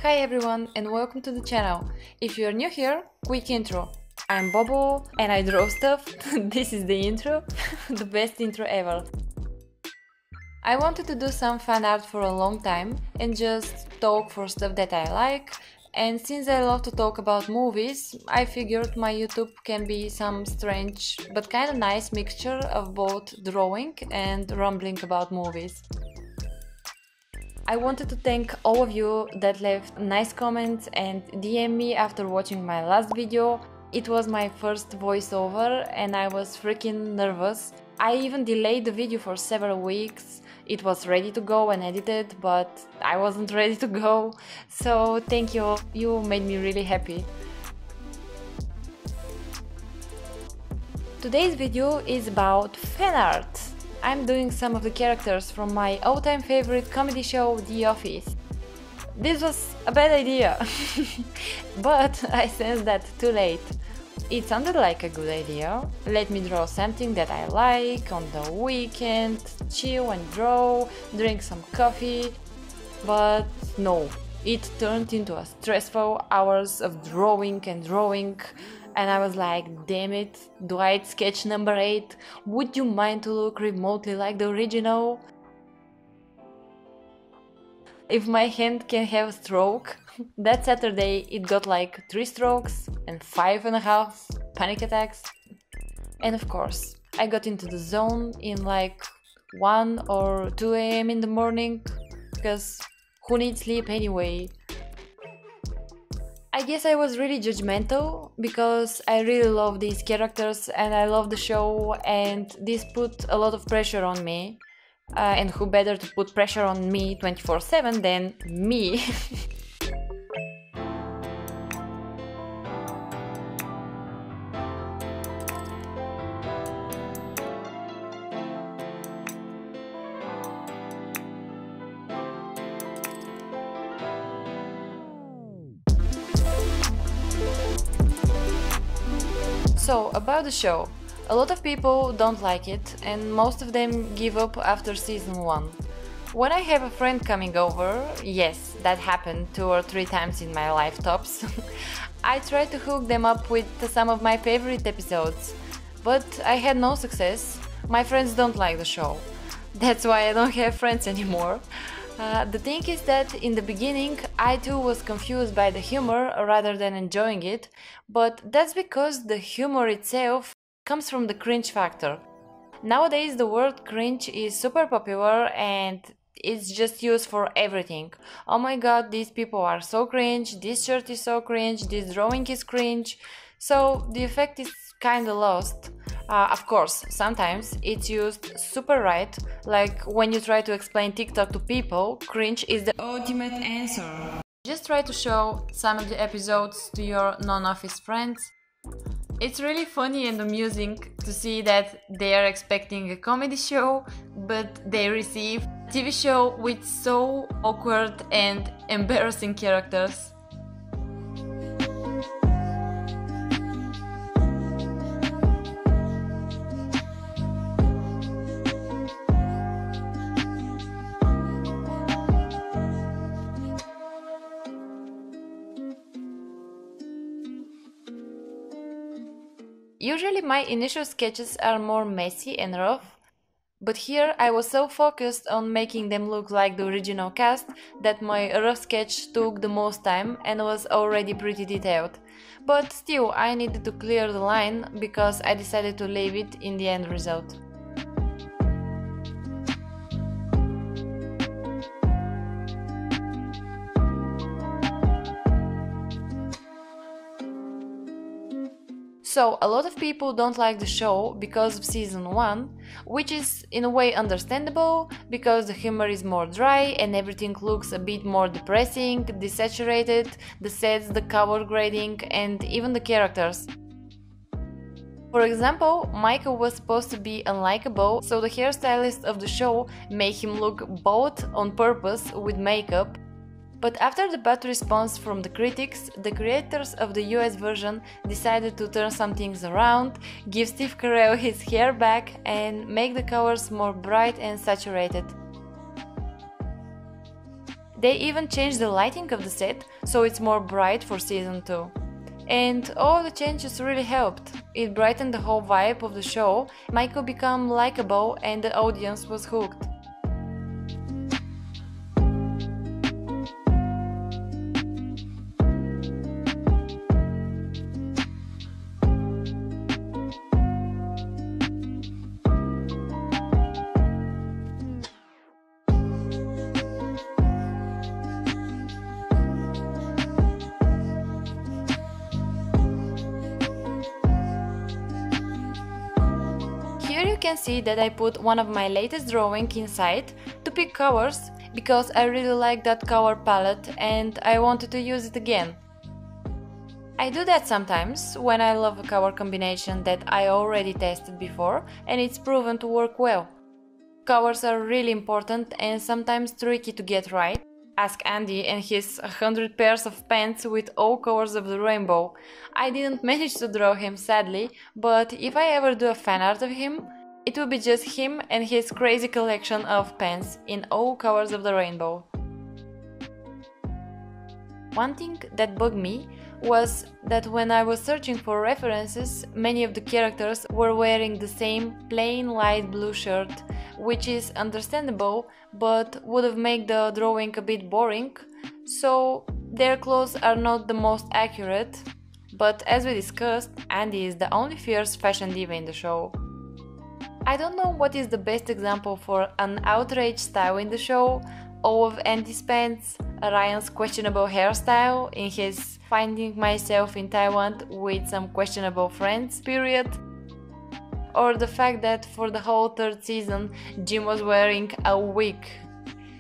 Hi everyone and welcome to the channel. If you're new here, quick intro. I'm Bobbo and I draw stuff. This is the intro, the best intro ever. I wanted to do some fan art for a long time and just talk for stuff that I like, and since I love to talk about movies, I figured my YouTube can be some strange but kinda nice mixture of both drawing and rambling about movies. I wanted to thank all of you that left nice comments and DM me after watching my last video. It was my first voiceover and I was freaking nervous. I even delayed the video for several weeks. It was ready to go and edited, but I wasn't ready to go. So thank you, you made me really happy. Today's video is about fan art. I'm doing some of the characters from my all-time favorite comedy show, The Office. This was a bad idea, but I sensed that too late. It sounded like a good idea. Let me draw something that I like on the weekend, chill and draw, drink some coffee. But no, it turned into a stressful hours of drawing and drawing. And I was like, damn it, Dwight sketch number 8, would you mind to look remotely like the original? If my hand can have a stroke, that Saturday it got like 3 strokes and 5.5 panic attacks. And of course, I got into the zone in like 1 or 2 AM in the morning, because who needs sleep anyway? I guess I was really judgmental because I really love these characters and I love the show, and this put a lot of pressure on me. And who better to put pressure on me 24/7 than me? So, about the show. A lot of people don't like it, and most of them give up after season 1. When I have a friend coming over, yes, that happened 2 or 3 times in my life tops, I try to hook them up with some of my favorite episodes, but I had no success. My friends don't like the show. That's why I don't have friends anymore. The thing is that in the beginning I too was confused by the humor rather than enjoying it, but that's because the humor itself comes from the cringe factor. Nowadays the word cringe is super popular and it's just used for everything. Oh my god, these people are so cringe, this shirt is so cringe, this drawing is cringe. So the effect is kinda lost. Of course, sometimes it's used super right, like when you try to explain TikTok to people, cringe is the ultimate answer. Just try to show some of the episodes to your non-office friends. It's really funny and amusing to see that they are expecting a comedy show, but they receive a TV show with so awkward and embarrassing characters. Usually my initial sketches are more messy and rough, but here I was so focused on making them look like the original cast that my rough sketch took the most time and was already pretty detailed. But still, I needed to clear the line because I decided to leave it in the end result. So, a lot of people don't like the show because of season 1, which is in a way understandable because the humor is more dry and everything looks a bit more depressing, desaturated, the sets, the color grading, and even the characters. For example, Michael was supposed to be unlikable, so the hairstylist of the show made him look bald on purpose with makeup. But after the bad response from the critics, the creators of the US version decided to turn some things around, give Steve Carell his hair back and make the colors more bright and saturated. They even changed the lighting of the set, so it's more bright for season 2. And all the changes really helped. It brightened the whole vibe of the show, Michael became likable and the audience was hooked. Here you can see that I put one of my latest drawings inside to pick colors, because I really like that color palette and I wanted to use it again. I do that sometimes when I love a color combination that I already tested before and it's proven to work well. Colors are really important and sometimes tricky to get right. Ask Andy and his 100 pairs of pants with all colors of the rainbow. I didn't manage to draw him, sadly, but if I ever do a fan art of him, it will be just him and his crazy collection of pants in all colors of the rainbow. One thing that bugged me was that when I was searching for references, many of the characters were wearing the same plain light blue shirt, which is understandable, but would have made the drawing a bit boring, so their clothes are not the most accurate. But as we discussed, Andy is the only fierce fashion diva in the show. I don't know what is the best example for an outrage style in the show, all of Andy's pants, Ryan's questionable hairstyle in his Finding Myself in Taiwan with some questionable friends period, or the fact that for the whole third season Jim was wearing a wig.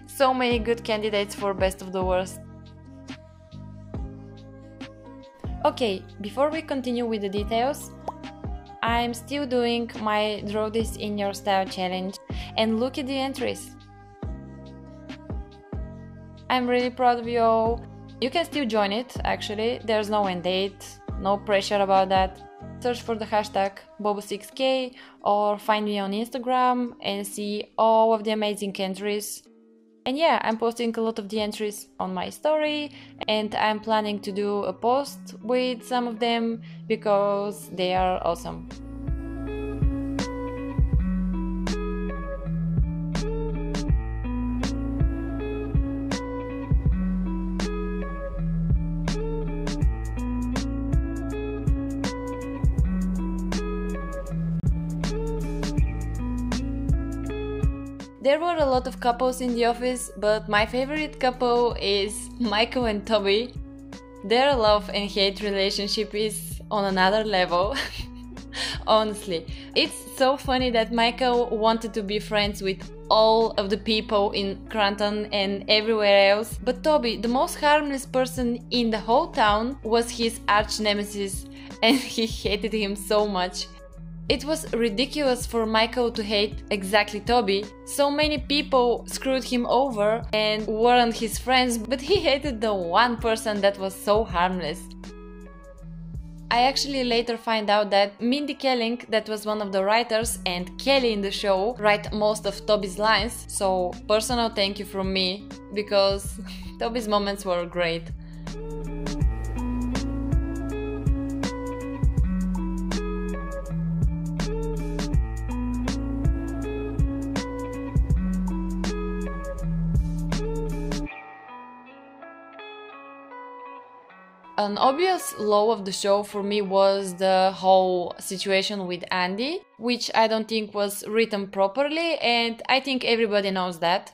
So many good candidates for best of the worst. Okay, before we continue with the details, I'm still doing my Draw This in Your Style challenge and look at the entries. I'm really proud of you all. You can still join it, actually, there's no end date, no pressure about that. Search for the hashtag Bobbo6k or find me on Instagram and see all of the amazing entries. And yeah, I'm posting a lot of the entries on my story and I'm planning to do a post with some of them because they are awesome. There were a lot of couples in the office, but my favorite couple is Michael and Toby. Their love and hate relationship is on another level. Honestly, it's so funny that Michael wanted to be friends with all of the people in Cranton and everywhere else, but Toby, the most harmless person in the whole town, was his arch nemesis and he hated him so much. It was ridiculous for Michael to hate exactly Toby. So many people screwed him over and weren't his friends, but he hated the one person that was so harmless. I actually later find out that Mindy Kaling, that was one of the writers, and Kelly in the show write most of Toby's lines, so personal thank you from me, because Toby's moments were great. An obvious low of the show for me was the whole situation with Andy, which I don't think was written properly, and I think everybody knows that.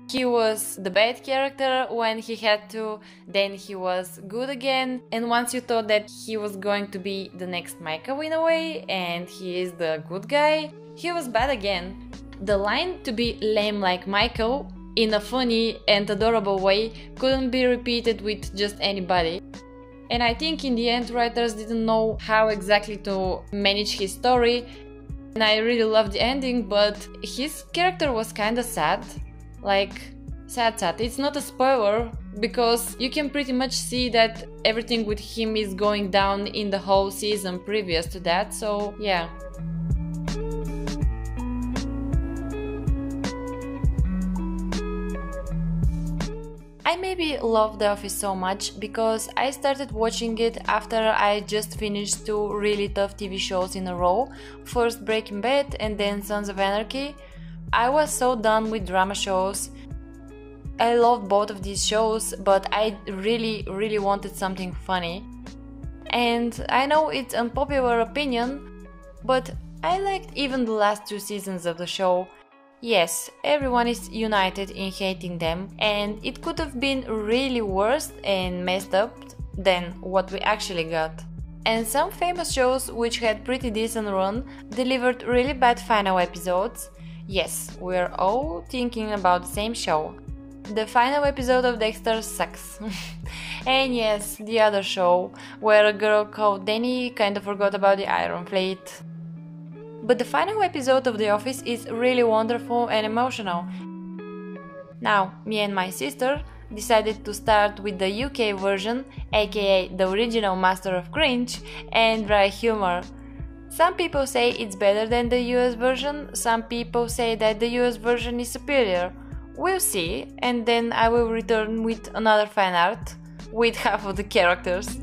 He was the bad character when he had to, then he was good again, and once you thought that he was going to be the next Michael in a way, and he is the good guy, he was bad again. The line to be lame like Michael, in a funny and adorable way, couldn't be repeated with just anybody. And I think in the end writers didn't know how exactly to manage his story, and I really loved the ending, but his character was kinda sad. Like, sad. It's not a spoiler, because you can pretty much see that everything with him is going down in the whole season previous to that, so yeah. I maybe love The Office so much because I started watching it after I just finished two really tough TV shows in a row, first Breaking Bad and then Sons of Anarchy. I was so done with drama shows. I loved both of these shows, but I really wanted something funny. And I know it's unpopular opinion, but I liked even the last two seasons of the show. Yes, everyone is united in hating them, and it could have been really worse and messed up than what we actually got. And some famous shows which had pretty decent run delivered really bad final episodes. Yes, we're all thinking about the same show. The final episode of Dexter sucks. And yes, the other show, where a girl called Danny kind of forgot about the Iron Fleet. But the final episode of The Office is really wonderful and emotional. Now, me and my sister decided to start with the UK version, aka the original Master of Cringe and dry humor. Some people say it's better than the US version, some people say that the US version is superior. We'll see, and then I will return with another fan art with half of the characters.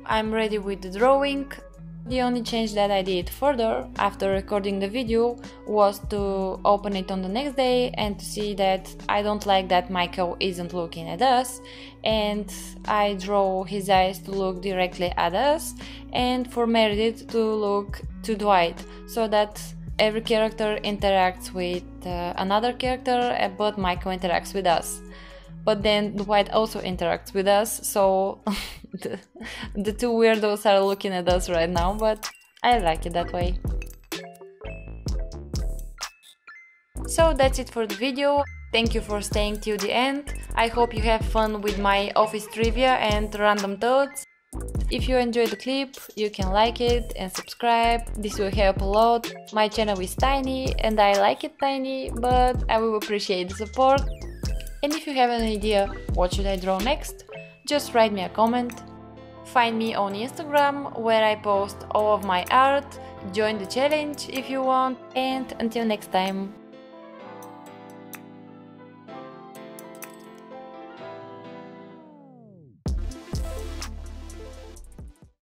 I'm ready with the drawing. The only change that I did further after recording the video was to open it on the next day and to see that I don't like that Michael isn't looking at us, and I draw his eyes to look directly at us and for Meredith to look to Dwight, so that every character interacts with another character, but Michael interacts with us. But then Dwight also interacts with us, so the two weirdos are looking at us right now, but I like it that way. So that's it for the video. Thank you for staying till the end. I hope you have fun with my office trivia and random thoughts. If you enjoyed the clip, you can like it and subscribe. This will help a lot. My channel is tiny and I like it tiny, but I will appreciate the support. And if you have an idea what should I draw next, just write me a comment. Find me on Instagram, where I post all of my art. Join the challenge if you want, and until next time.